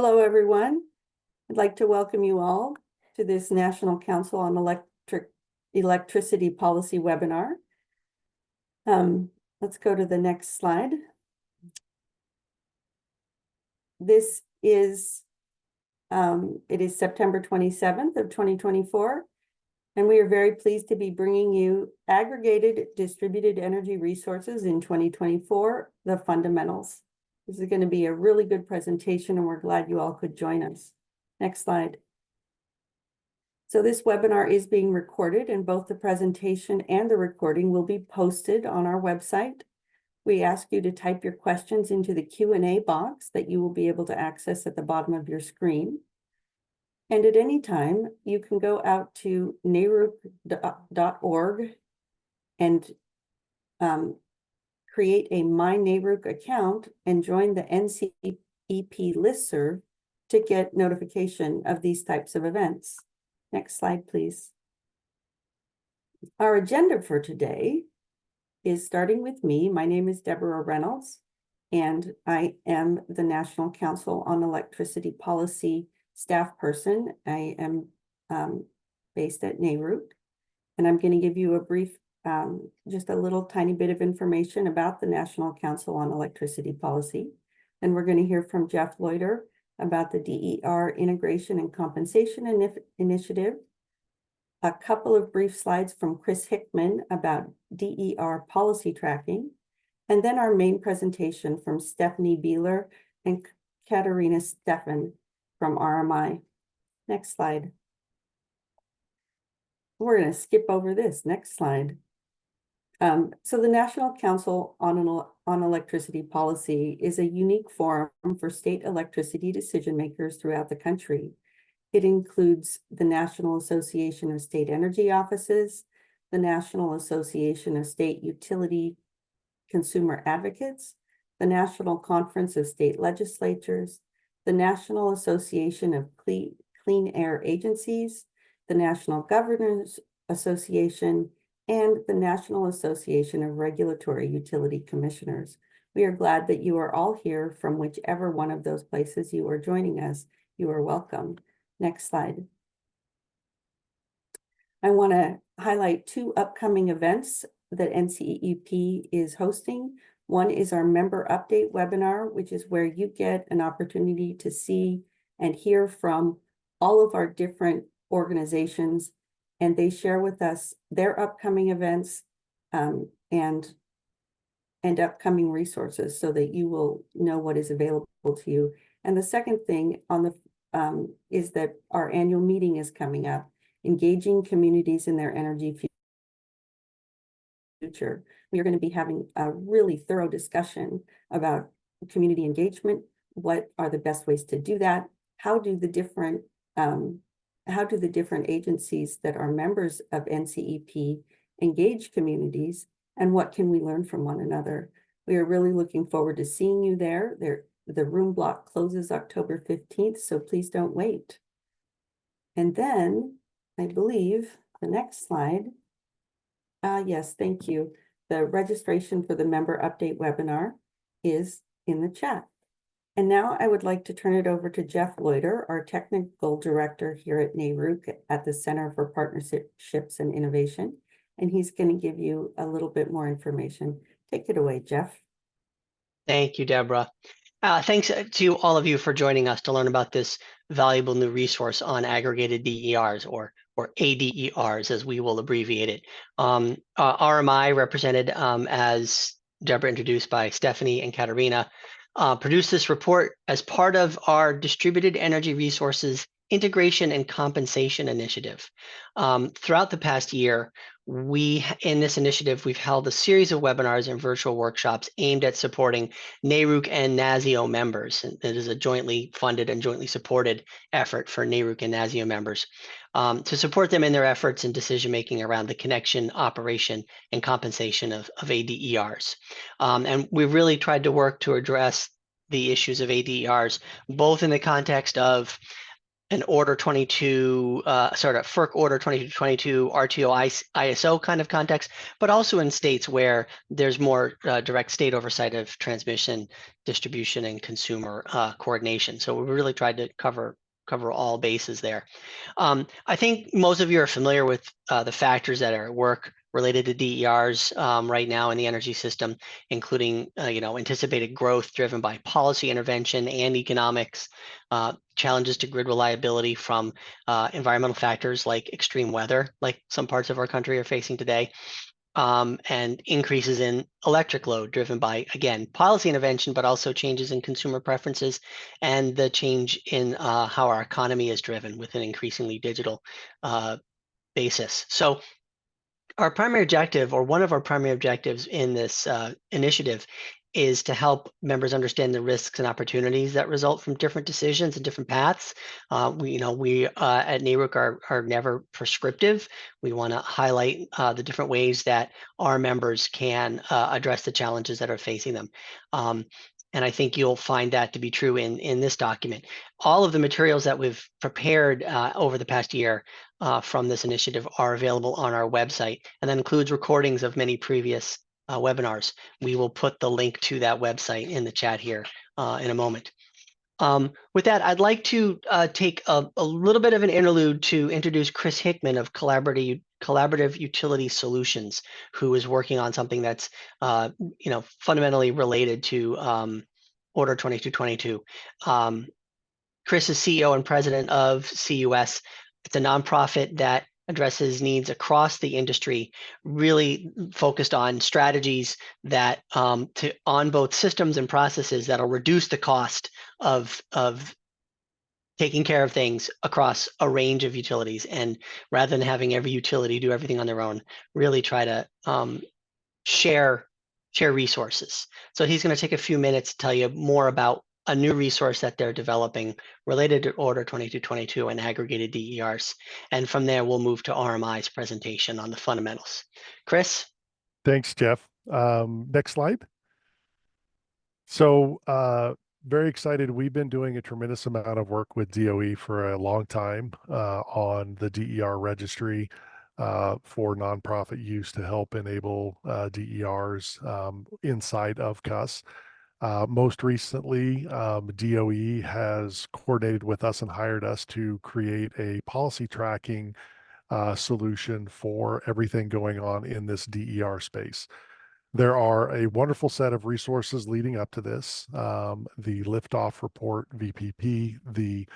Hello, everyone. I'd like to welcome you all to this National Council on Electricity Policy webinar. Let's go to the next slide. This is, it is September 27th of 2024, and we are very pleased to be bringing you Aggregated Distributed Energy Resources in 2024, the fundamentals. This is going to be a really good presentation, and we're glad you all could join us. Next slide. So this webinar is being recorded, and both the presentation and the recording will be posted on our website. We ask you to type your questions into the Q&A box that you will be able to access at the bottom of your screen. And at any time, you can go out to NARUC.org and create a My NARUC account and join the NCEP listserv to get notification of these types of events. Next slide, please. Our agenda for today is starting with me. My name is Deborah Reynolds, and I am the National Council on Electricity Policy staff person. I am based at NARUC, and I'm going to give you a brief, just a little tiny bit of information about the National Council on Electricity Policy. And we're going to hear from Jeff Loiter about the DER Integration and Compensation Initiative, a couple of brief slides from Chris Hickman about DER policy tracking, and then our main presentation from Stephanie Beeler and Katarina Stefan from RMI. Next slide. We're going to skip over this. Next slide. So the National Council on Electricity Policy is a unique forum for state electricity decision makers throughout the country. It includes the National Association of State Energy Offices, the National Association of State Utility Consumer Advocates, the National Conference of State Legislatures, the National Association of Clean Air Agencies, the National Governors Association, and the National Association of Regulatory Utility Commissioners. We are glad that you are all here from whichever one of those places you are joining us. You are welcome. Next slide. I want to highlight two upcoming events that NCEP is hosting. One is our member update webinar, which is where you get an opportunity to see and hear from all of our different organizations, and they share with us their upcoming events and upcoming resources so that you will know what is available to you. And the second thing on the is that our annual meeting is coming up, engaging communities in their energy future. We are going to be having a really thorough discussion about community engagement. What are the best ways to do that? How do the different agencies that are members of NCEP engage communities, and what can we learn from one another? We are really looking forward to seeing you there. The room block closes October 15th, so please don't wait. And then I believe the next slide. Yes, thank you. The registration for the member update webinar is in the chat. And now I would like to turn it over to Jeff Loiter, our technical director here at NARUC at the Center for Partnerships and Innovation. And he's going to give you a little bit more information. Take it away, Jeff. Thank you, Deborah. Thanks to all of you for joining us to learn about this valuable new resource on aggregated DERs, or ADERs, as we will abbreviate it. RMI, represented as Deborah introduced by Stephanie and Katarina, produced this report as part of our Distributed Energy Resources Integration and Compensation Initiative. Throughout the past year, in this initiative, we've held a series of webinars and virtual workshops aimed at supporting NARUC and NASEO members. And it is a jointly funded and jointly supported effort for NARUC and NASEO members to support them in their efforts and decision-making around the connection, operation, and compensation of ADERs. And we've really tried to work to address the issues of ADERs, both in the context of an Order 22, FERC Order 2222 RTO ISO kind of context, but also in states where there's more direct state oversight of transmission, distribution, and consumer coordination. So we really tried to cover all bases there. I think most of you are familiar with the factors that are at work related to DERs right now in the energy system, including anticipated growth driven by policy intervention and economics, challenges to grid reliability from environmental factors like extreme weather, like some parts of our country are facing today, and increases in electric load driven by, again, policy intervention, but also changes in consumer preferences and the change in how our economy is driven with an increasingly digital basis. So our primary objective, or one of our primary objectives in this initiative, is to help members understand the risks and opportunities that result from different decisions and different paths. We at NARUC are never prescriptive. We want to highlight the different ways that our members can address the challenges that are facing them. And I think you'll find that to be true in this document. All of the materials that we've prepared over the past year from this initiative are available on our website, and that includes recordings of many previous webinars. We will put the link to that website in the chat here in a moment. With that, I'd like to take a little bit of an interlude to introduce Chris Hickman of Collaborative Utility Solutions, who is working on something that's fundamentally related to Order 2222. Chris is CEO and president of CUS. It's a nonprofit that addresses needs across the industry, really focused on strategies that on both systems and processes that'll reduce the cost of taking care of things across a range of utilities. And rather than having every utility do everything on their own, really try to share resources. So he's going to take a few minutes to tell you more about a new resource that they're developing related to Order 2222 and aggregated DERs. And from there, we'll move to RMI's presentation on the fundamentals. Chris? Thanks, Jeff. Next slide. So very excited. We've been doing a tremendous amount of work with DOE for a long time on the DER registry for nonprofit use to help enable DERs inside of CUS. Most recently, DOE has coordinated with us and hired us to create a policy tracking solution for everything going on in this DER space. There are a wonderful set of resources leading up to this. The liftoff report, VPP, the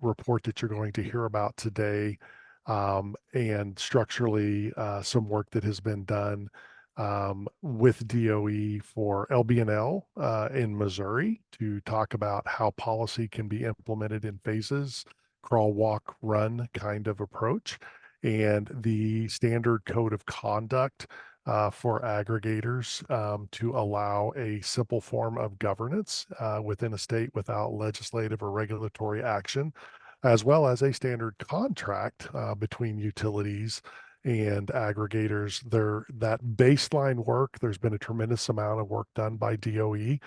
report that you're going to hear about today, and structurally some work that has been done with DOE for LBNL in Missouri to talk about how policy can be implemented in phases, crawl, walk, run kind of approach, and the standard code of conduct for aggregators to allow a simple form of governance within a state without legislative or regulatory action, as well as a standard contract between utilities and aggregators. That baseline work, there's been a tremendous amount of work done by DOE.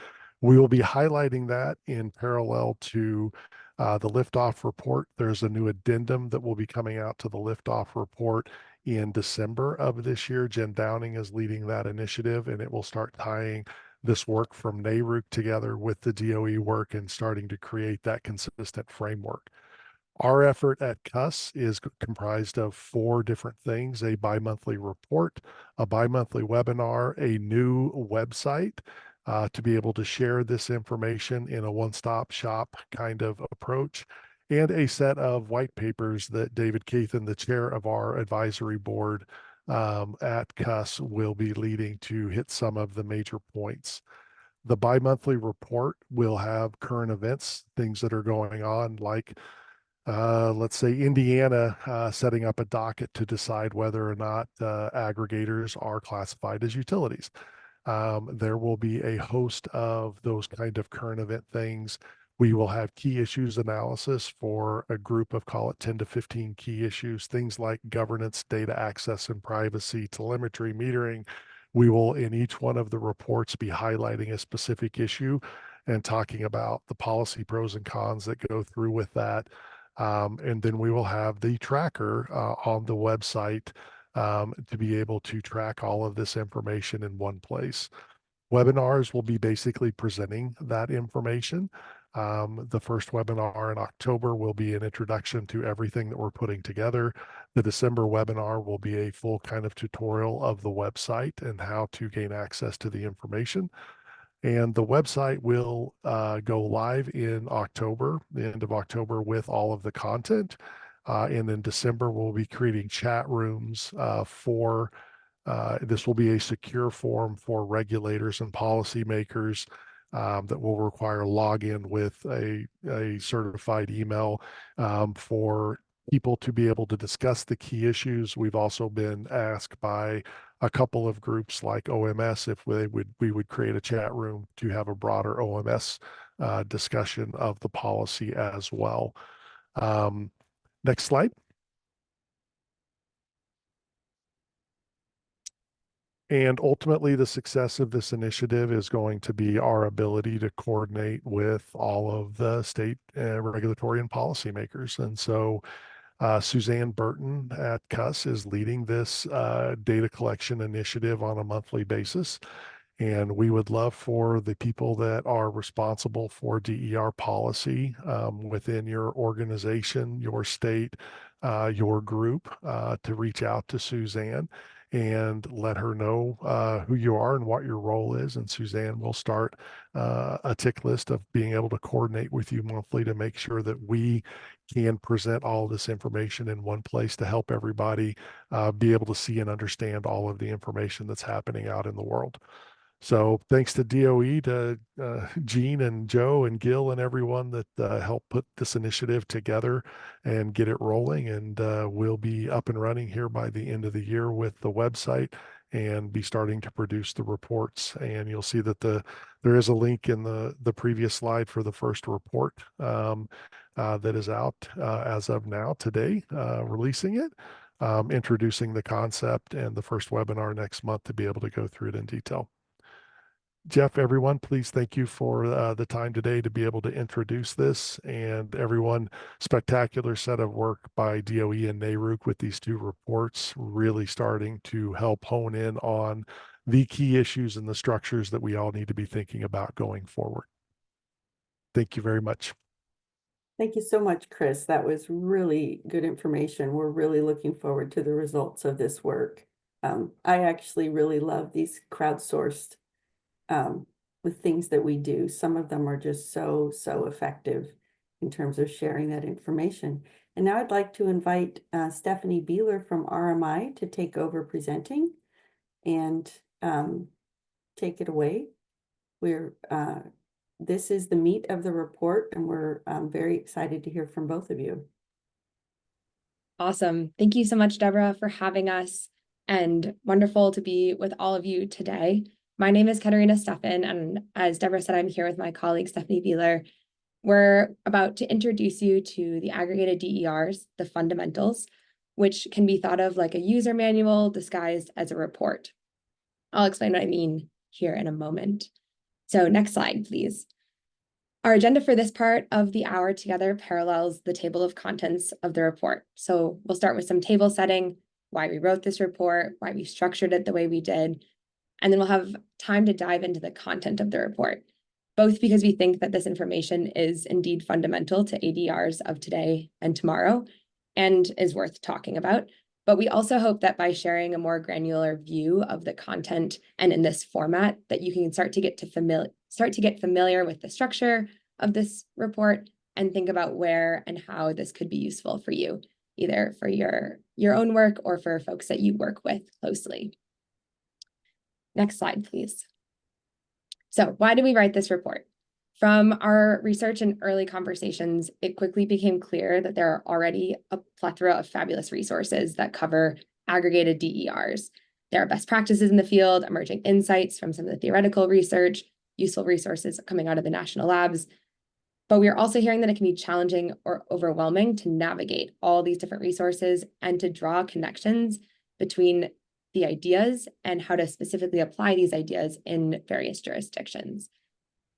We will be highlighting that in parallel to the liftoff report. There's a new addendum that will be coming out to the liftoff report in December of this year. Jen Downing is leading that initiative, and it will start tying this work from NARUC together with the DOE work and starting to create that consistent framework. Our effort at CUS is comprised of 4 different things: a bi-monthly report, a bi-monthly webinar, a new website to be able to share this information in a one-stop shop kind of approach, and a set of white papers that David Cathan, the chair of our advisory board at CUS, will be leading to hit some of the major points. The bi-monthly report will have current events, things that are going on, like let's say Indiana setting up a docket to decide whether or not aggregators are classified as utilities. There will be a host of those kind of current event things. We will have key issues analysis for a group of, call it 10 to 15 key issues, things like governance, data access and privacy, telemetry, metering. We will, in each one of the reports, be highlighting a specific issue and talking about the policy pros and cons that go through with that. And then we will have the tracker on the website to be able to track all of this information in one place. Webinars will be basically presenting that information. The first webinar in October will be an introduction to everything that we're putting together. The December webinar will be a full kind of tutorial of the website and how to gain access to the information. And the website will go live in October, the end of October, with all of the content. And in December, we'll be creating chat rooms for this will be a secure forum for regulators and policymakers that will require login with a certified email for people to be able to discuss the key issues. We've also been asked by a couple of groups like OMS if we would create a chat room to have a broader OMS discussion of the policy as well. Next slide. And ultimately, the success of this initiative is going to be our ability to coordinate with all of the state regulatory and policymakers. And so Suzanne Burton at CUS is leading this data collection initiative on a monthly basis. And we would love for the people that are responsible for DER policy within your organization, your state, your group to reach out to Suzanne and let her know who you are and what your role is. And Suzanne will start a tick list of being able to coordinate with you monthly to make sure that we can present all this information in one place to help everybody be able to see and understand all of the information that's happening out in the world. So thanks to DOE, to Gene and Joe and Gil and everyone that helped put this initiative together and get it rolling. And we'll be up and running here by the end of the year with the website and be starting to produce the reports. And you'll see that there is a link in the previous slide for the first report that is out as of now today, releasing it, introducing the concept, and the first webinar next month to be able to go through it in detail. Jeff, everyone, please thank you for the time today to be able to introduce this. And everyone, spectacular set of work by DOE and NARUC with these two reports, really starting to help hone in on the key issues and the structures that we all need to be thinking about going forward. Thank you very much. Thank you so much, Chris. That was really good information. We're really looking forward to the results of this work. I actually really love these crowdsourced with things that we do. Some of them are just so effective in terms of sharing that information. And now I'd like to invite Stephanie Beeler from RMI to take over presenting and take it away. This is the meat of the report, and we're very excited to hear from both of you. Awesome. Thank you so much, Deborah, for having us, and wonderful to be with all of you today. My name is Katerina Steffen, and as Deborah said, I'm here with my colleague, Stephanie Beeler. We're about to introduce you to the aggregated DERs, the fundamentals, which can be thought of like a user manual disguised as a report. I'll explain what I mean here in a moment. So next slide, please. Our agenda for this part of the hour together parallels the table of contents of the report. So we'll start with some table setting, why we wrote this report, why we structured it the way we did, and then we'll have time to dive into the content of the report, both because we think that this information is indeed fundamental to ADRs of today and tomorrow and is worth talking about. But we also hope that by sharing a more granular view of the content and in this format, that you can start to get familiar with the structure of this report and think about where and how this could be useful for you, either for your own work or for folks that you work with closely. Next slide, please. So why did we write this report? From our research and early conversations, it quickly became clear that there are already a plethora of fabulous resources that cover aggregated DERs. There are best practices in the field, emerging insights from some of the theoretical research, useful resources coming out of the national labs. But we are also hearing that it can be challenging or overwhelming to navigate all these different resources and to draw connections between the ideas and how to specifically apply these ideas in various jurisdictions.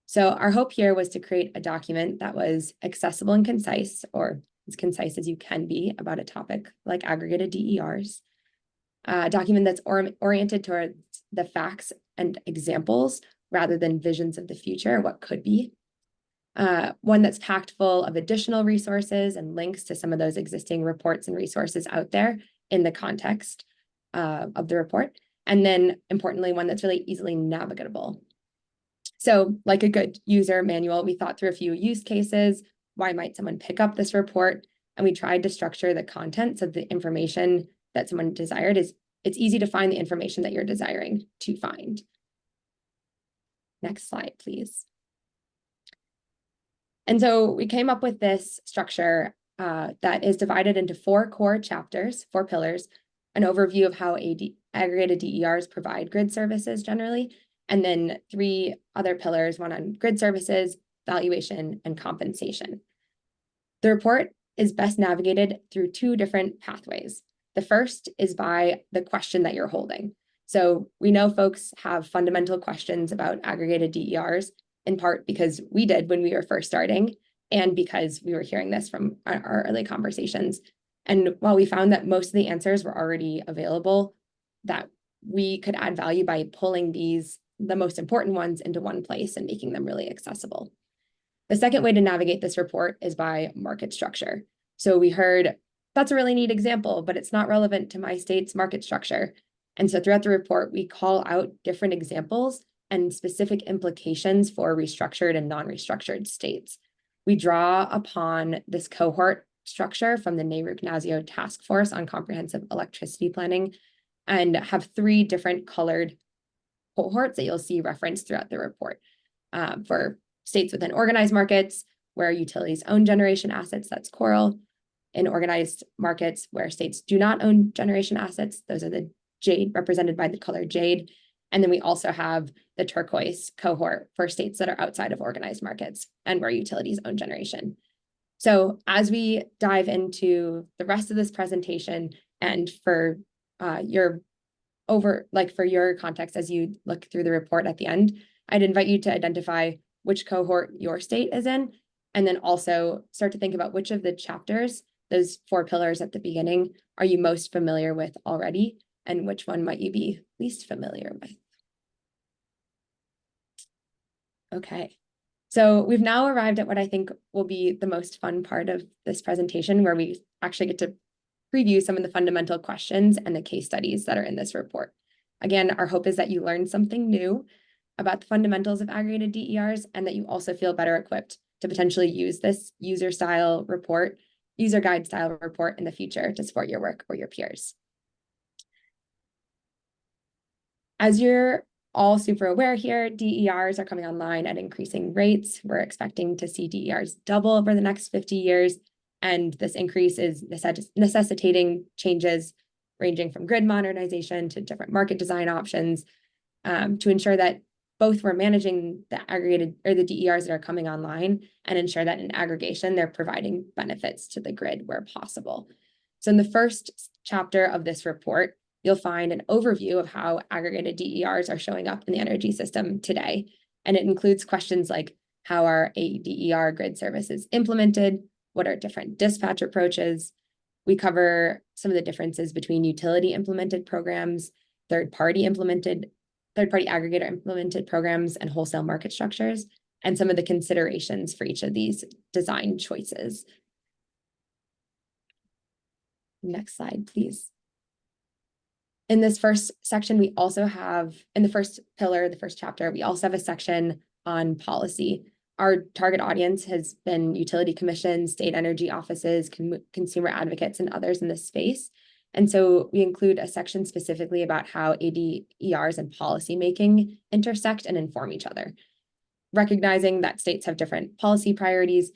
So our hope here was to create a document that was accessible and concise, or as concise as you can be about a topic like aggregated DERs. A document that's oriented towards the facts and examples rather than visions of the future, what could be. One that's packed full of additional resources and links to some of those existing reports and resources out there in the context of the report. And then importantly, one that's really easily navigable. So like a good user manual, we thought through a few use cases. Why might someone pick up this report? And we tried to structure the contents of the information that someone desired. It's easy to find the information that you're desiring to find. Next slide, please. And so we came up with this structure that is divided into 4 core chapters, 4 pillars, an overview of how aggregated DERs provide grid services generally, and then 3 other pillars, one on grid services, valuation, and compensation. The report is best navigated through 2 different pathways. The first is by the question that you're holding. So we know folks have fundamental questions about aggregated DERs, in part because we did when we were first starting, and because we were hearing this from our early conversations. And while we found that most of the answers were already available, that we could add value by pulling the most important ones into one place and making them really accessible. The second way to navigate this report is by market structure. So we heard, that's a really neat example, but it's not relevant to my state's market structure. And so throughout the report, we call out different examples and specific implications for restructured and non-restructured states. We draw upon this cohort structure from the NARUC-NASEO Task Force on Comprehensive Electricity Planning and have 3 different colored cohorts that you'll see referenced throughout the report. For states within organized markets, where utilities own generation assets, that's coral. In organized markets where states do not own generation assets, those are the jade, represented by the color jade. And then we also have the turquoise cohort for states that are outside of organized markets and where utilities own generation. So as we dive into the rest of this presentation, and for your context as you look through the report at the end, I'd invite you to identify which cohort your state is in, and then also start to think about which of the chapters, those 4 pillars at the beginning, are you most familiar with already, and which one might you be least familiar with? Okay, so we've now arrived at what I think will be the most fun part of this presentation, where we actually get to preview some of the fundamental questions and the case studies that are in this report. Again, our hope is that you learned something new about the fundamentals of aggregated DERs, and that you also feel better equipped to potentially use this user guide style report in the future to support your work or your peers. As you're all super aware here, DERs are coming online at increasing rates. We're expecting to see DERs double over the next 50 years. And this increase is necessitating changes ranging from grid modernization to different market design options to ensure that both we're managing the aggregated or the DERs that are coming online and ensure that in aggregation, they're providing benefits to the grid where possible. So in the first chapter of this report, you'll find an overview of how aggregated DERs are showing up in the energy system today. And it includes questions like, how are ADER grid services implemented? What are different dispatch approaches? We cover some of the differences between utility implemented programs, third-party aggregator implemented programs, and wholesale market structures, and some of the considerations for each of these design choices. Next slide, please. In this first section, we also have, in the first pillar, the first chapter, we also have a section on policy. Our target audience has been utility commissions, state energy offices, consumer advocates, and others in this space. And so we include a section specifically about how ADERs and policymaking intersect and inform each other. Recognizing that states have different policy priorities,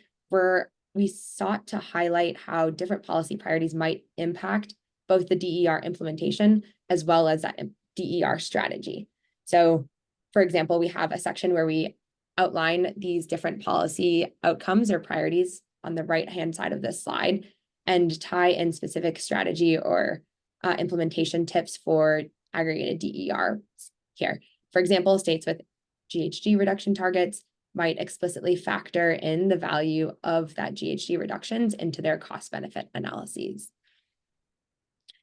we sought to highlight how different policy priorities might impact both the DER implementation as well as that DER strategy. So, for example, we have a section where we outline these different policy outcomes or priorities on the right-hand side of this slide and tie in specific strategy or implementation tips for aggregated DER here. For example, states with GHG reduction targets, might explicitly factor in the value of that GHG reductions into their cost benefit analyses.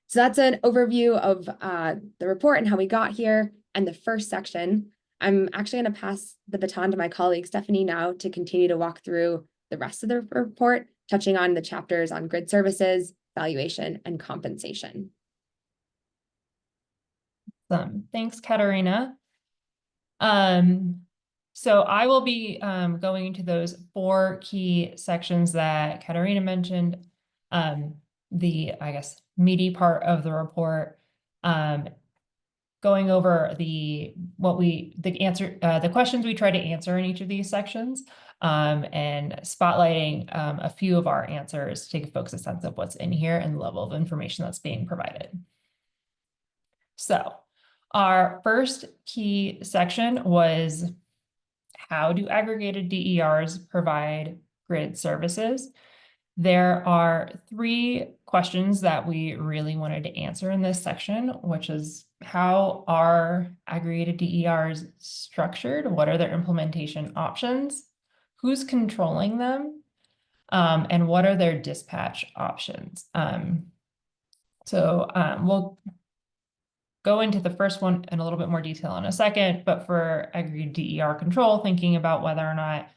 So that's an overview of the report and how we got here. And the first section, I'm actually going to pass the baton to my colleague Stephanie now to continue to walk through the rest of the report, touching on the chapters on grid services, valuation, and compensation. Thanks, Katarina. So I will be going into those 4 key sections that Katarina mentioned. The, I guess, meaty part of the report, going over the questions we try to answer in each of these sections, and spotlighting a few of our answers to give folks a sense of what's in here and the level of information that's being provided. So our first key section was, how do aggregated DERs provide grid services? There are 3 questions that we really wanted to answer in this section, which is, how are aggregated DERs structured? What are their implementation options? Who's controlling them? And what are their dispatch options? We'll go into the first one in a little bit more detail in a second, but for aggregated DER control, thinking about whether or not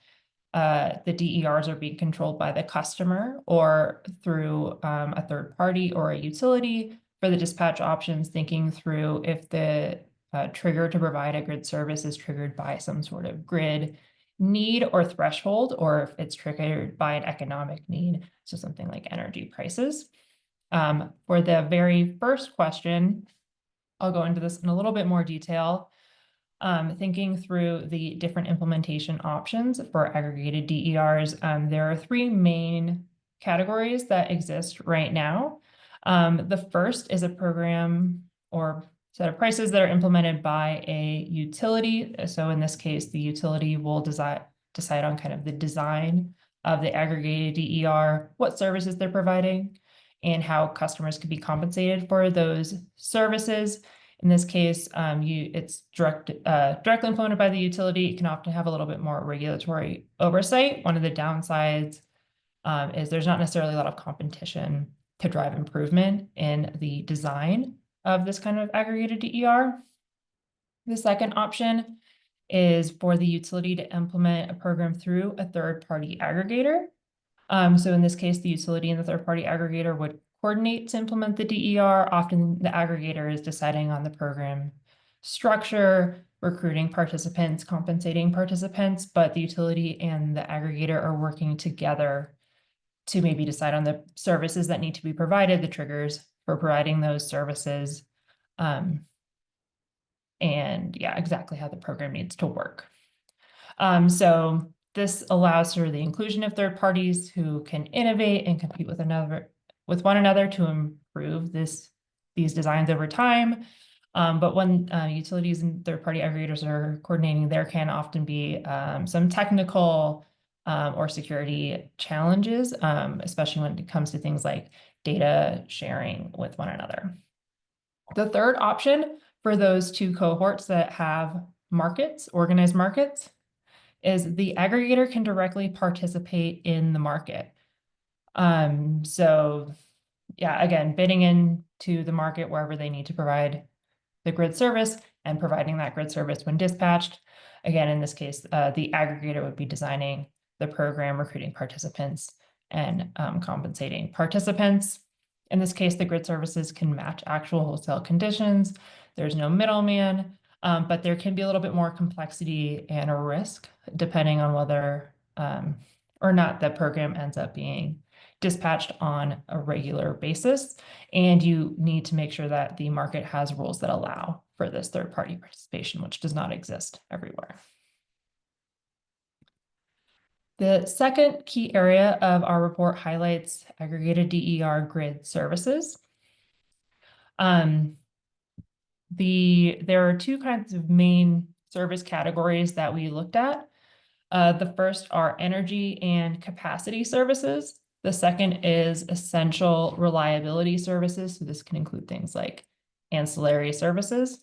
the DERs are being controlled by the customer or through a third party or a utility. For the dispatch options, thinking through if the trigger to provide a grid service is triggered by some sort of grid need or threshold, or if it's triggered by an economic need, so something like energy prices. For the very first question, I'll go into this in a little bit more detail. Thinking through the different implementation options for aggregated DERs, there are 3 main categories that exist right now. The first is a program or set of prices that are implemented by a utility. So in this case, the utility will decide on kind of the design of the aggregated DER, what services they're providing, and how customers could be compensated for those services. In this case, it's directly implemented by the utility. It can often have a little bit more regulatory oversight. One of the downsides is there's not necessarily a lot of competition to drive improvement in the design of this kind of aggregated DER. The second option is for the utility to implement a program through a third-party aggregator. So in this case, the utility and the third-party aggregator would coordinate to implement the DER. Often the aggregator is deciding on the program structure, recruiting participants, compensating participants, but the utility and the aggregator are working together to maybe decide on the services that need to be provided, the triggers for providing those services, and yeah, exactly how the program needs to work. So this allows for the inclusion of third parties who can innovate and compete with one another to improve these designs over time. But when utilities and third-party aggregators are coordinating, there can often be some technical or security challenges, especially when it comes to things like data sharing with one another. The third option for those 2 cohorts that have markets, organized markets, is the aggregator can directly participate in the market. So yeah, again, bidding into the market wherever they need to provide the grid service and providing that grid service when dispatched. Again, in this case, the aggregator would be designing the program, recruiting participants, and compensating participants. In this case, the grid services can match actual wholesale conditions. There's no middleman, but there can be a little bit more complexity and a risk depending on whether or not the program ends up being dispatched on a regular basis. And you need to make sure that the market has rules that allow for this third-party participation, which does not exist everywhere. The second key area of our report highlights aggregated DER grid services. There are 2 kinds of main service categories that we looked at. The first are energy and capacity services. The second is essential reliability services. So this can include things like ancillary services.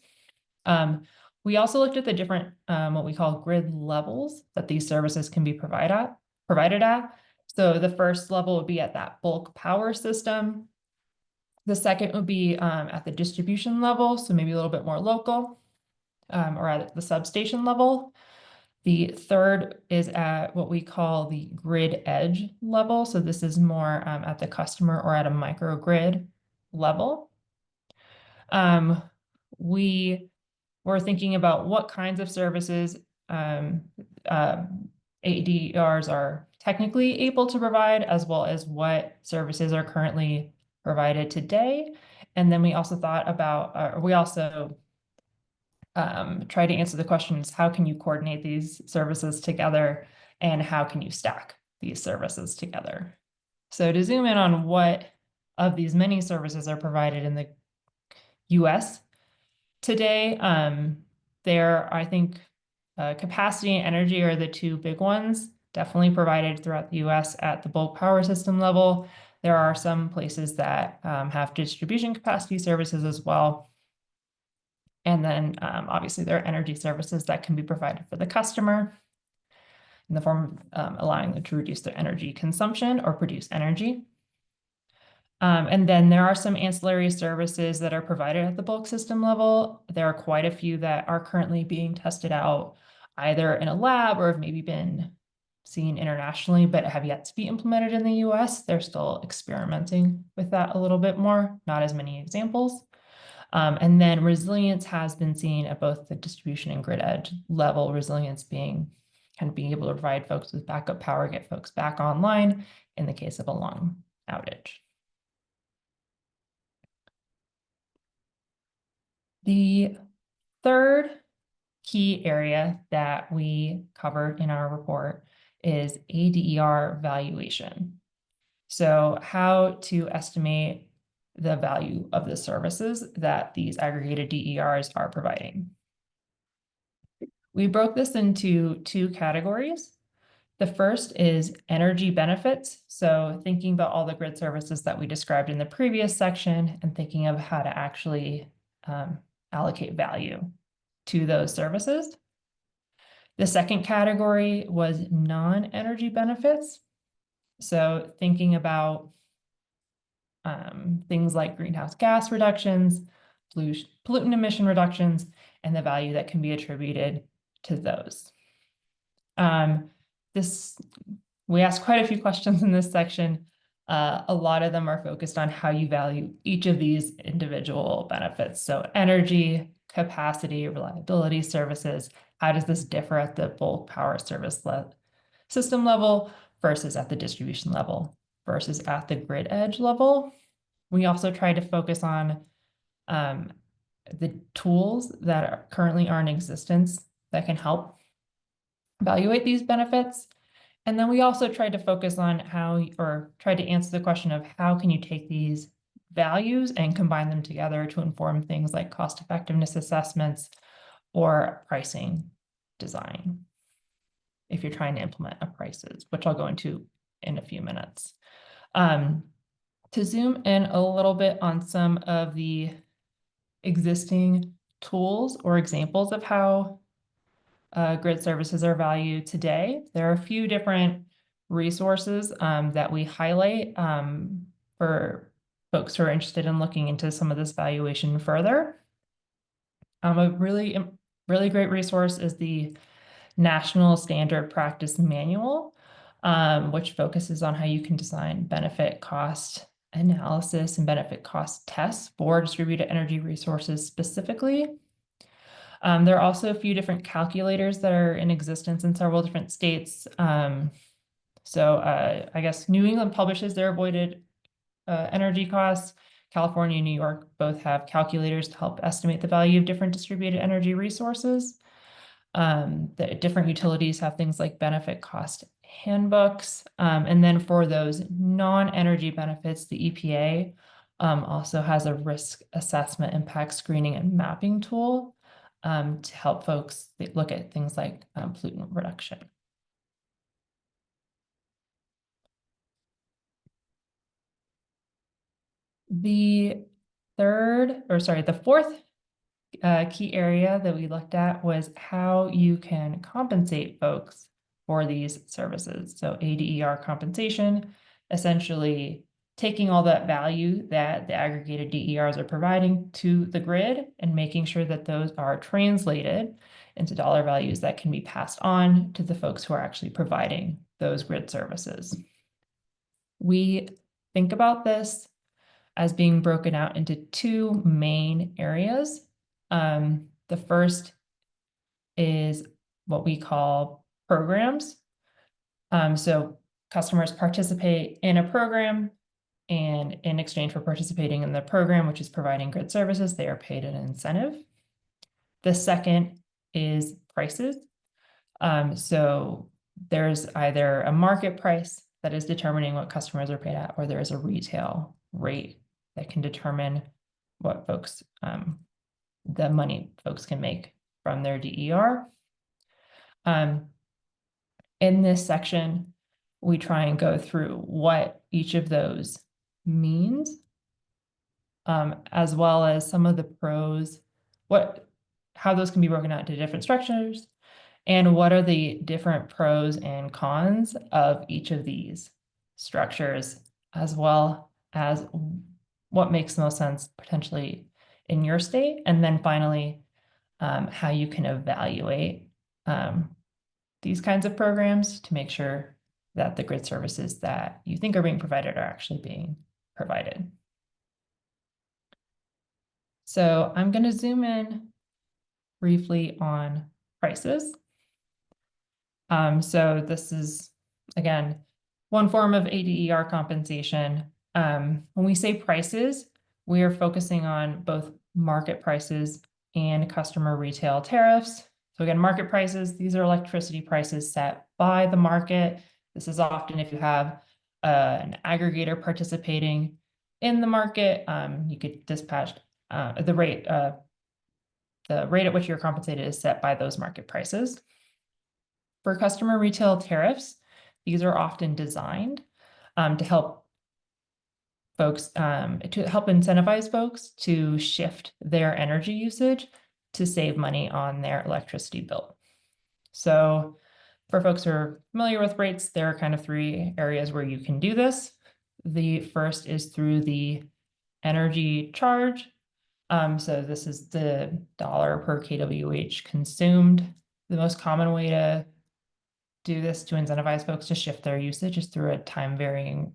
We also looked at the different, what we call grid levels that these services can be provided at. So the first level would be at that bulk power system. The second would be at the distribution level, so maybe a little bit more local, or at the substation level. The third is at what we call the grid edge level. So this is more at the customer or at a microgrid level. We were thinking about what kinds of services ADERs are technically able to provide, as well as what services are currently provided today. And then we also thought about, we also try to answer the questions, how can you coordinate these services together, and how can you stack these services together? So to zoom in on what of these many services are provided in the US today, I think capacity and energy are the two big ones, definitely provided throughout the US at the bulk power system level. There are some places that have distribution capacity services as well. And then obviously there are energy services that can be provided for the customer in the form of allowing them to reduce their energy consumption or produce energy. And then there are some ancillary services that are provided at the bulk system level. There are quite a few that are currently being tested out either in a lab or have maybe been seen internationally, but have yet to be implemented in the US. They're still experimenting with that a little bit more, not as many examples. And then resilience has been seen at both the distribution and grid edge level, resilience being kind of being able to provide folks with backup power, get folks back online in the case of a long outage. The third key area that we covered in our report is ADER valuation. So how to estimate the value of the services that these aggregated DERs are providing. We broke this into two categories. The first is energy benefits. So thinking about all the grid services that we described in the previous section and thinking of how to actually allocate value to those services. The second category was non-energy benefits. So thinking about things like greenhouse gas reductions, pollutant emission reductions, and the value that can be attributed to those. We asked quite a few questions in this section. A lot of them are focused on how you value each of these individual benefits. So energy, capacity, reliability services. How does this differ at the bulk power service system level versus at the distribution level versus at the grid edge level? We also try to focus on the tools that currently are in existence that can help evaluate these benefits. And then we also tried to focus on tried to answer the question of how can you take these values and combine them together to inform things like cost effectiveness assessments or pricing design, if you're trying to implement a prices, which I'll go into in a few minutes. To zoom in a little bit on some of the existing tools or examples of how grid services are valued today, there are a few different resources that we highlight for folks who are interested in looking into some of this valuation further. A really great resource is the National Standard Practice Manual, which focuses on how you can design benefit cost analysis and benefit cost tests for distributed energy resources specifically. There are also a few different calculators that are in existence in several different states. I guess New England publishes their avoided energy costs. California and New York both have calculators to help estimate the value of different distributed energy resources. The different utilities have things like benefit cost handbooks. And then for those non-energy benefits, the EPA also has a risk assessment impact screening and mapping tool to help folks look at things like pollutant reduction. The fourth key area that we looked at was how you can compensate folks for these services. So ADER compensation, essentially taking all that value that the aggregated DERs are providing to the grid and making sure that those are translated into dollar values that can be passed on to the folks who are actually providing those grid services. We think about this as being broken out into two main areas. The first is what we call programs. So customers participate in a program, and in exchange for participating in the program, which is providing grid services, they are paid an incentive. The second is prices. So there's either a market price that is determining what customers are paid at, or there is a retail rate that can determine what folks, the money folks can make from their DER. In this section, we try and go through what each of those means, as well as some of the pros, how those can be broken out into different structures, and what are the different pros and cons of each of these structures, as well as what makes the most sense potentially in your state, and then finally, how you can evaluate these kinds of programs to make sure that the grid services that you think are being provided are actually being provided. So I'm going to zoom in briefly on prices. So this is, again, one form of ADER compensation. When we say prices, we are focusing on both market prices and customer retail tariffs. So again, market prices, these are electricity prices set by the market. This is often if you have an aggregator participating in the market, you could dispatch the rate at which you're compensated is set by those market prices. For customer retail tariffs, these are often designed to help folks, to help incentivize folks to shift their energy usage to save money on their electricity bill. So for folks who are familiar with rates, there are kind of three areas where you can do this. The first is through the energy charge. So this is the dollar per kWh consumed. The most common way to do this to incentivize folks to shift their usage is through a time varying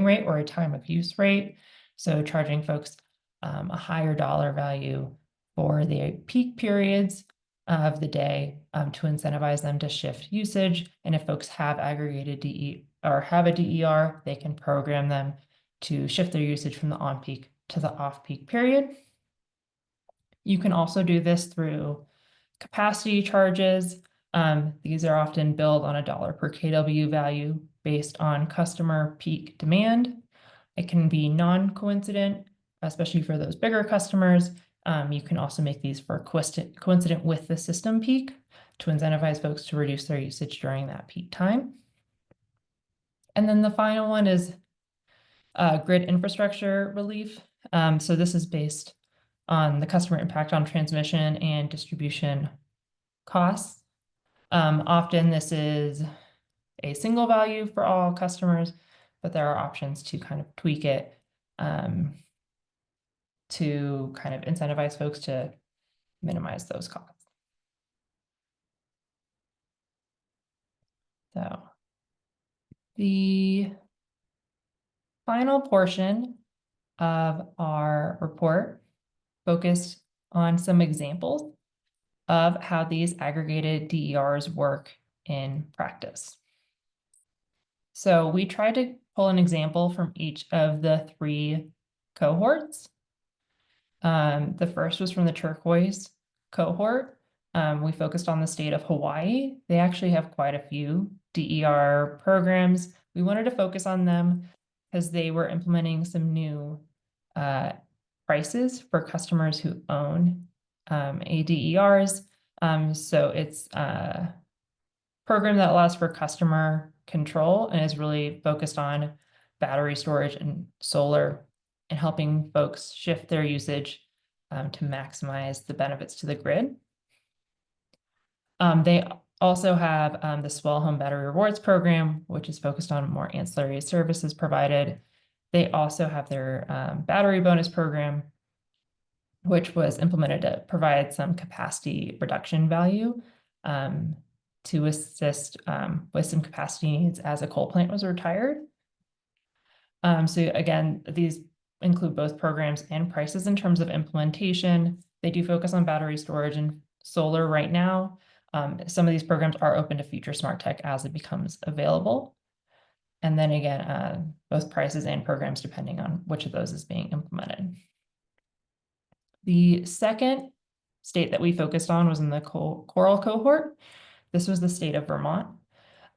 rate or a time of use rate. So charging folks a higher dollar value for the peak periods of the day to incentivize them to shift usage. And if folks have aggregated DE or have a DER, they can program them to shift their usage from the on-peak to the off-peak period. You can also do this through capacity charges. These are often billed on a dollar per kW value based on customer peak demand. It can be non-coincident, especially for those bigger customers. You can also make these for coincident with the system peak to incentivize folks to reduce their usage during that peak time. And then the final one is grid infrastructure relief. So this is based on the customer impact on transmission and distribution costs. Often this is a single value for all customers, but there are options to kind of tweak it to kind of incentivize folks to minimize those costs. So the final portion of our report focused on some examples of how these aggregated DERs work in practice. So we tried to pull an example from each of the three cohorts. The first was from the turquoise cohort. We focused on the state of Hawaii. They actually have quite a few DER programs. We wanted to focus on them because they were implementing some new prices for customers who own ADERs. So it's a program that allows for customer control and is really focused on battery storage and solar and helping folks shift their usage to maximize the benefits to the grid. They also have the Swell Home Battery Rewards Program, which is focused on more ancillary services provided. They also have their battery bonus program, which was implemented to provide some capacity reduction value to assist with some capacity needs as a coal plant was retired. So again, these include both programs and prices in terms of implementation. They do focus on battery storage and solar right now. Some of these programs are open to future smart tech as it becomes available. And then again, both prices and programs depending on which of those is being implemented. The second state that we focused on was in the coral cohort. This was the state of Vermont.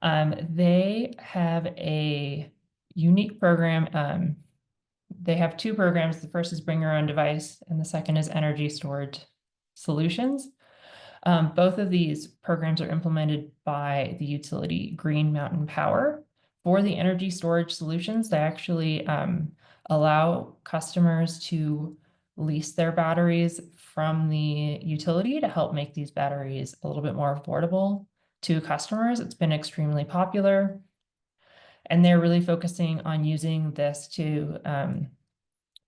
They have a unique program. They have two programs. The first is Bring Your Own Device, and the second is Energy Storage Solutions. Both of these programs are implemented by the utility Green Mountain Power. For the energy storage solutions, they actually allow customers to lease their batteries from the utility to help make these batteries a little bit more affordable to customers. It's been extremely popular, and they're really focusing on using this to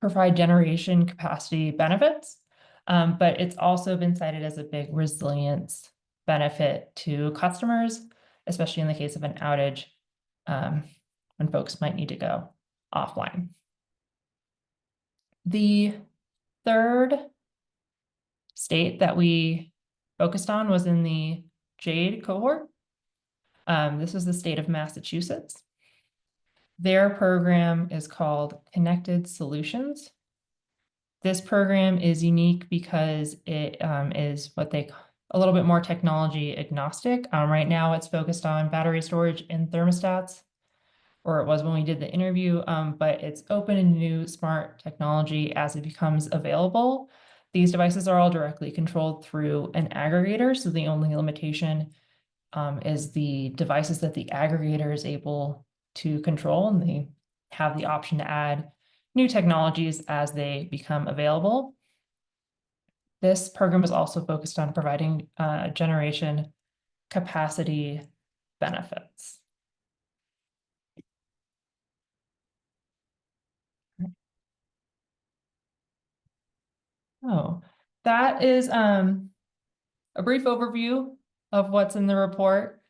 provide generation capacity benefits. But it's also been cited as a big resilience benefit to customers, especially in the case of an outage when folks might need to go offline. The third state that we focused on was in the Jade cohort. This is the state of Massachusetts. Their program is called Connected Solutions. This program is unique because it is what they call a little bit more technology agnostic. Right now it's focused on battery storage and thermostats, or it was when we did the interview, but it's open and new smart technology as it becomes available. These devices are all directly controlled through an aggregator, so the only limitation is the devices that the aggregator is able to control, and they have the option to add new technologies as they become available. This program is also focused on providing generation capacity benefits. Oh, that is a brief overview of what's in the report.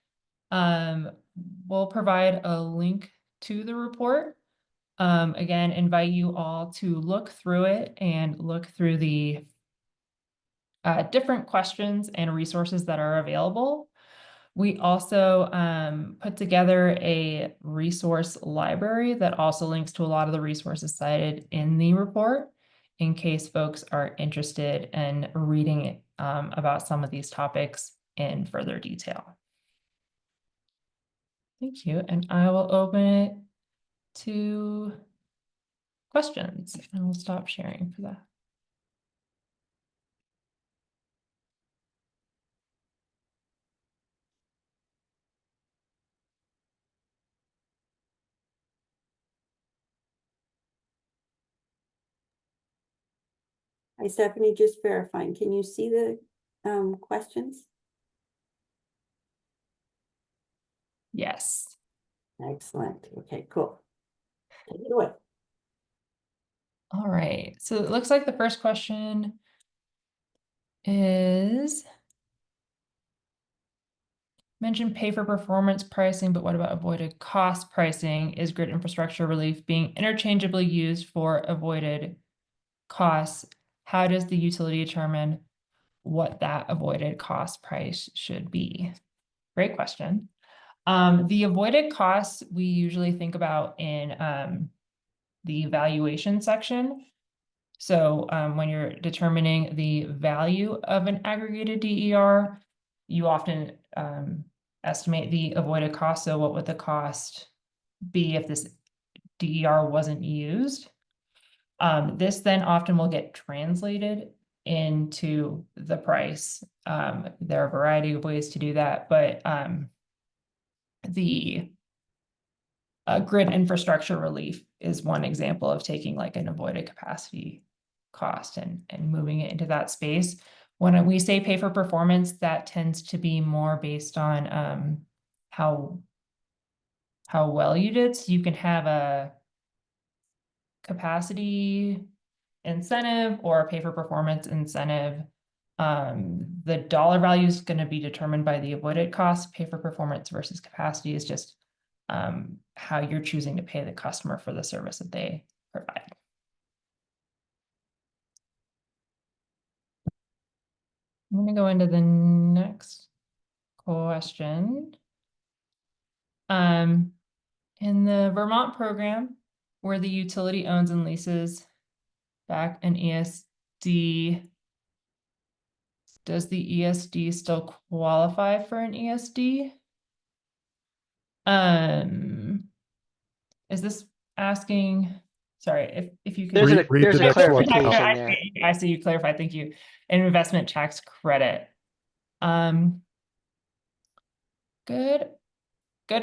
We'll provide a link to the report. Again, invite you all to look through it and look through the different questions and resources that are available. We also put together a resource library that also links to a lot of the resources cited in the report in case folks are interested in reading about some of these topics in further detail. Thank you, and I will open it to questions, and we'll stop sharing for that. Hi, Stephanie, just verifying. Can you see the questions? Yes. Excellent. Okay, cool. Take it away. All right. So it looks like the first question is mentioned pay for performance pricing, but what about avoided cost pricing? Is grid infrastructure relief being interchangeably used for avoided costs? How does the utility determine what that avoided cost price should be? Great question. The avoided costs we usually think about in the valuation section. So when you're determining the value of an aggregated DER, you often estimate the avoided cost. So what would the cost be if this DER wasn't used? This then often will get translated into the price. There are a variety of ways to do that, but the grid infrastructure relief is one example of taking like an avoided capacity cost and moving it into that space. When we say pay for performance, that tends to be more based on how well you did. So you can have a capacity incentive or a pay for performance incentive. The dollar value is going to be determined by the avoided cost. Pay for performance versus capacity is just how you're choosing to pay the customer for the service that they provide. I'm going to go into the next question. In the Vermont program, where the utility owns and leases back an ESD, does the ESD still qualify for an ESD? Is this asking, sorry, if you could. There's a Read the next one. clarification there. I see you clarified, thank you. An investment tax credit. Good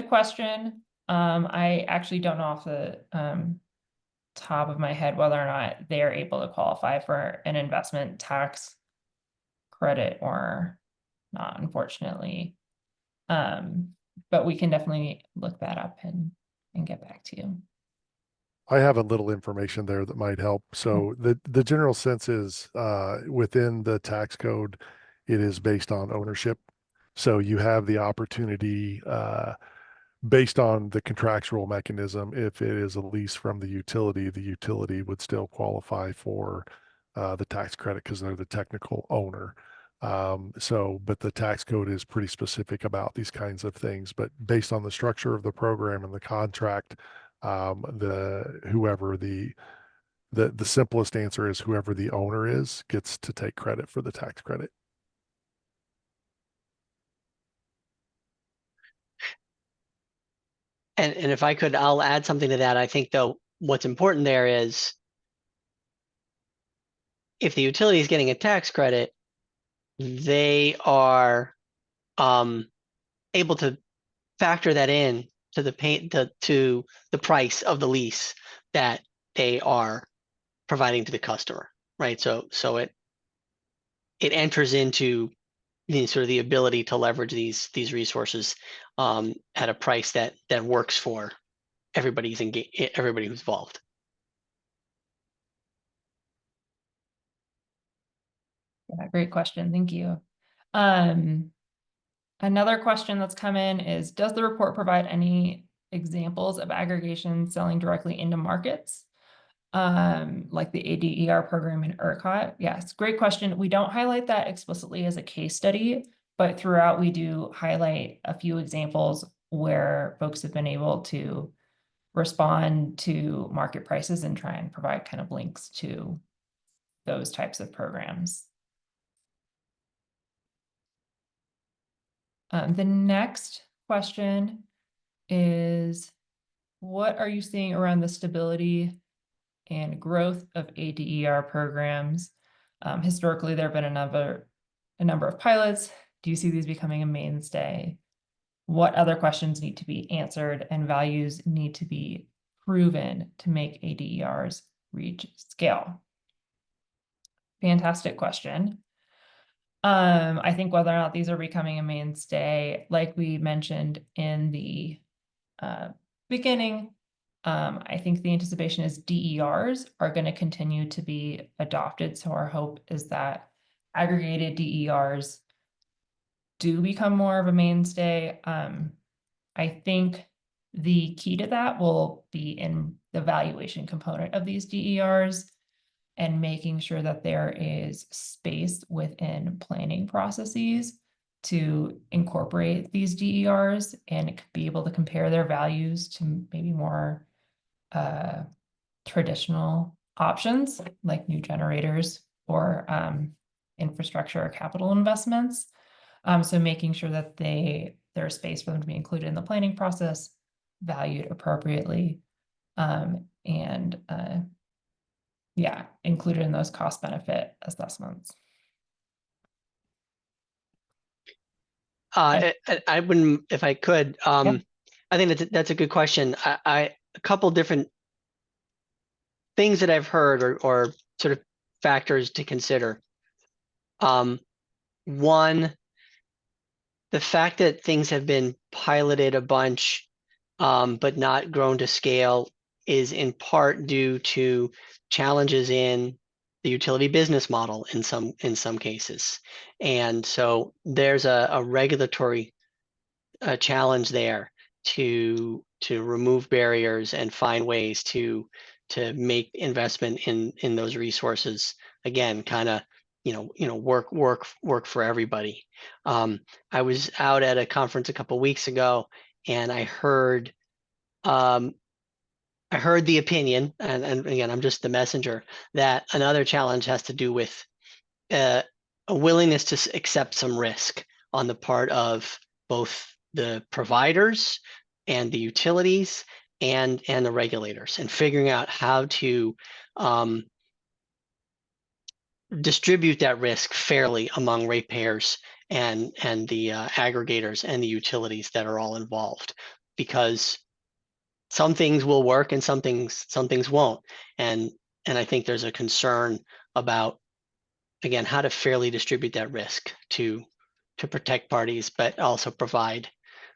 question. I actually don't know off the top of my head whether or not they are able to qualify for an investment tax credit or not, unfortunately. But we can definitely look that up and get back to you. I have a little information there that might help. So the general sense is within the tax code, it is based on ownership. So you have the opportunity based on the contractual mechanism. If it is a lease from the utility would still qualify for the tax credit because they're the technical owner. But the tax code is pretty specific about these kinds of things. But based on the structure of the program and the contract, the simplest answer is whoever the owner is gets to take credit for the tax credit. And if I could, I'll add something to that. I think though, what's important there is if the utility is getting a tax credit, they are able to factor that in to to the price of the lease that they are providing to the customer, right? So it enters into the sort of the ability to leverage these resources at a price that works for everybody who's involved. Yeah, great question. Thank you. Another question that's come in is, does the report provide any examples of aggregation selling directly into markets? Like the ADER program in ERCOT? Yes, great question. We don't highlight that explicitly as a case study, but throughout we do highlight a few examples where folks have been able to respond to market prices and try and provide kind of links to those types of programs. The next question is, what are you seeing around the stability and growth of ADER programs? Historically, there have been a number of pilots. Do you see these becoming a mainstay? What other questions need to be answered and values need to be proven to make ADERs reach scale? Fantastic question. I think whether or not these are becoming a mainstay, like we mentioned in the beginning, I think the anticipation is DERs are going to continue to be adopted. So our hope is that aggregated DERs do become more of a mainstay. I think the key to that will be in the valuation component of these DERs and making sure that there is space within planning processes to incorporate these DERs and be able to compare their values to maybe more traditional options like new generators or infrastructure or capital investments. So making sure that there's space for them to be included in the planning process, valued appropriately, and included in those cost benefit assessments. I wouldn't, if I could, I think that's a good question. A couple different things that I've heard or sort of factors to consider. One, the fact that things have been piloted a bunch, but not grown to scale is in part due to challenges in the utility business model in some cases. And so there's a regulatory challenge there to remove barriers and find ways to make investment in those resources, again, kind of work for everybody. I was out at a conference a couple weeks ago, and I heard the opinion, and again, I'm just the messenger, that another challenge has to do with a willingness to accept some risk on the part of both the providers and the utilities and the regulators, and figuring out how to distribute that risk fairly among ratepayers and the aggregators and the utilities that are all involved, because some things will work and some things won't, and I think there's a concern about, again, how to fairly distribute that risk to protect parties, but also provide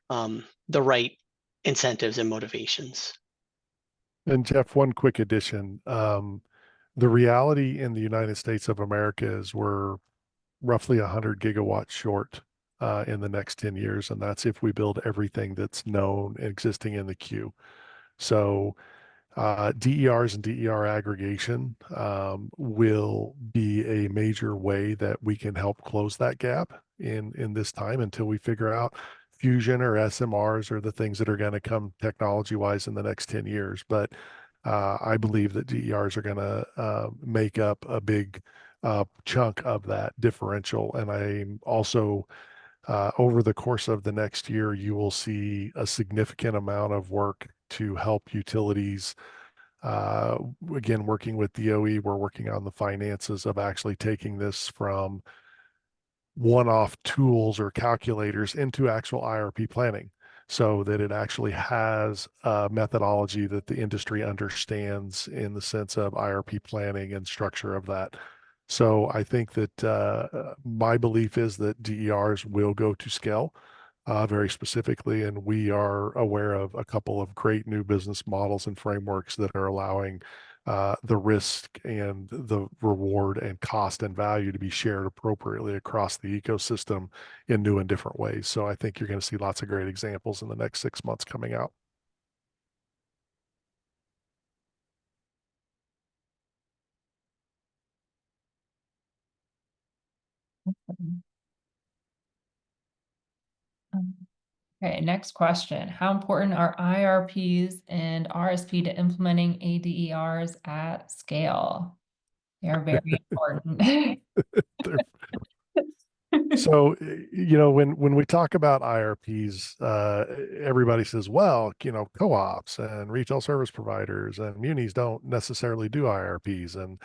the right incentives and motivations. And Jeff, one quick addition. The reality in the United States of America is we're roughly 100 gigawatts short in the next 10 years. And that's if we build everything that's known existing in the queue. So DERs and DER aggregation will be a major way that we can help close that gap in this time until we figure out fusion or SMRs are the things that are going to come technology-wise in the next 10 years. But I believe that DERs are going to make up a big chunk of that differential. And I'm also, over the course of the next year, you will see a significant amount of work to help utilities. Again, working with DOE, we're working on the finances of actually taking this from one-off tools or calculators into actual IRP planning, so that it actually has a methodology that the industry understands in the sense of IRP planning and structure of that. So I think that my belief is that DERs will go to scale very specifically, and we are aware of a couple of great new business models and frameworks that are allowing the risk and the reward and cost and value to be shared appropriately across the ecosystem in new and different ways. So I think you're going to see lots of great examples in the next 6 months coming out. Okay, next question. How important are IRPs and RSP to implementing ADERs at scale? They are very important. So, when we talk about IRPs, everybody says, well, co-ops and retail service providers and munis don't necessarily do IRPs. And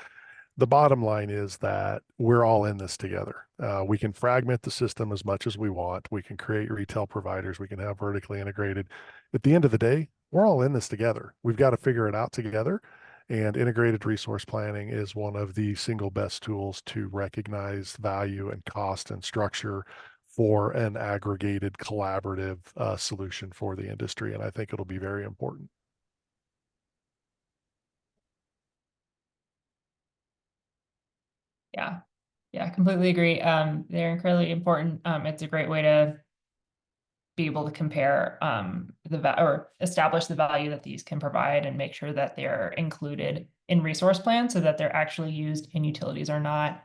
the bottom line is that we're all in this together. We can fragment the system as much as we want. We can create retail providers. We can have vertically integrated. At the end of the day, we're all in this together. We've got to figure it out together. And integrated resource planning is one of the single best tools to recognize value and cost and structure for an aggregated collaborative solution for the industry. And I think it'll be very important. Yeah, I completely agree. They're incredibly important. It's a great way to be able to compare or establish the value that these can provide and make sure that they're included in resource plans so that they're actually used and utilities are not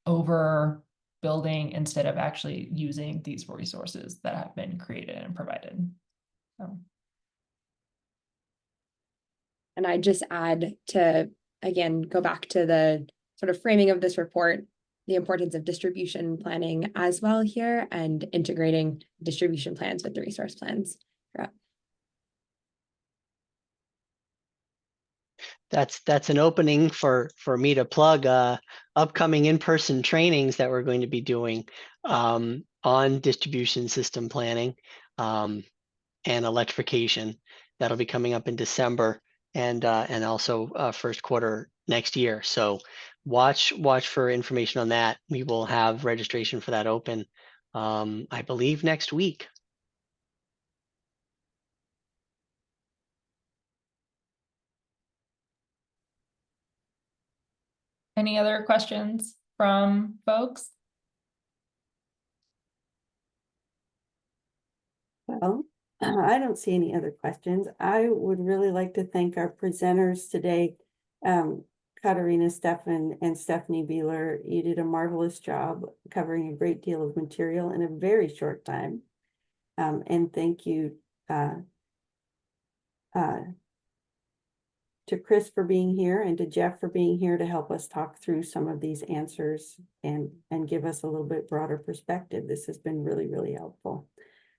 overbuilding instead of actually using these resources that have been created and provided. So. And I just add to, again, go back to the sort of framing of this report, the importance of distribution planning as well here, and integrating distribution plans with the resource plans. Yeah. That's an opening for me to plug upcoming in-person trainings that we're going to be doing on distribution system planning and electrification. That'll be coming up in December and also first quarter next year. So watch for information on that. We will have registration for that open, I believe, next week. Any other questions from folks? Well, I don't see any other questions. I would really like to thank our presenters today, Katarina Steffen and Stephanie Beeler. You did a marvelous job covering a great deal of material in a very short time. And thank you to Chris for being here and to Jeff for being here to help us talk through some of these answers and give us a little bit broader perspective. This has been really, really helpful.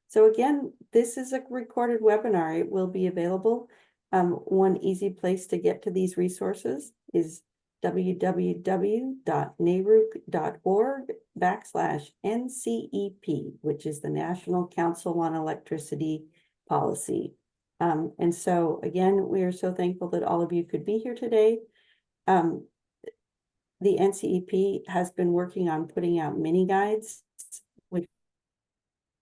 So again, this is a recorded webinar. It will be available. One easy place to get to these resources is www.NARUC.org/NCEP, which is the National Council on Electricity Policy. And so again, we are so thankful that all of you could be here today. The NCEP has been working on putting out mini guides, which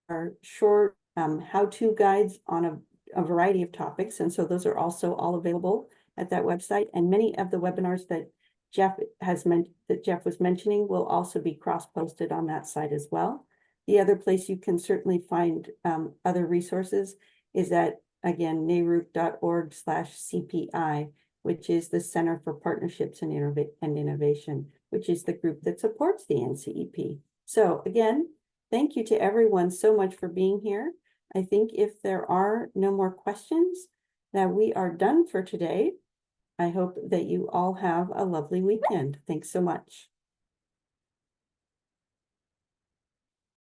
are short how-to guides on a variety of topics. And so those are also all available at that website. And many of the webinars that Jeff was mentioning will also be cross-posted on that site as well. The other place you can certainly find other resources is at, again, NARUC.org/CPI, which is the Center for Partnerships and Innovation, which is the group that supports the NCEP. So again, thank you to everyone so much for being here. I think if there are no more questions, that we are done for today. I hope that you all have a lovely weekend. Thanks so much.